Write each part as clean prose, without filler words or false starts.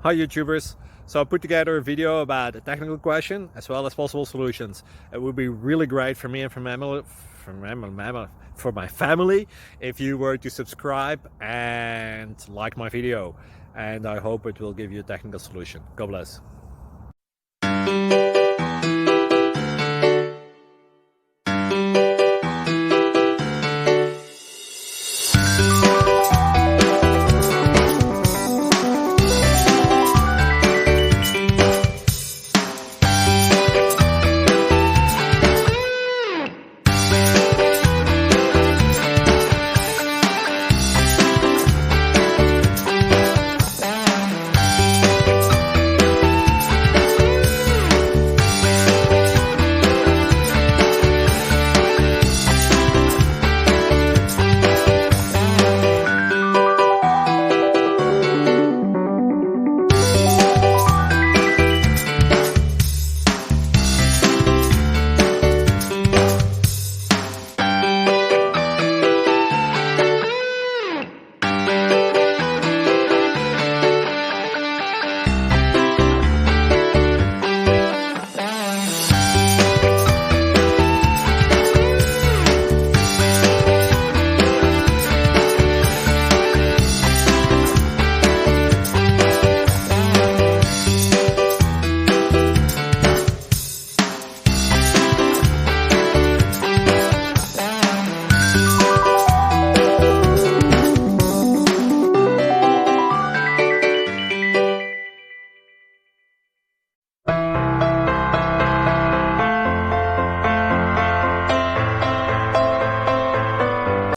Hi YouTubers! So I put together a video about a technical question as well as possible solutions. It would be really great for me and for my family if you were to subscribe and like my video, and I hope it will give you a technical solution. God bless.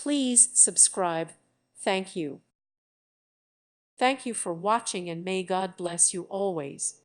Please subscribe. Thank you. Thank you for watching, and may God bless you always.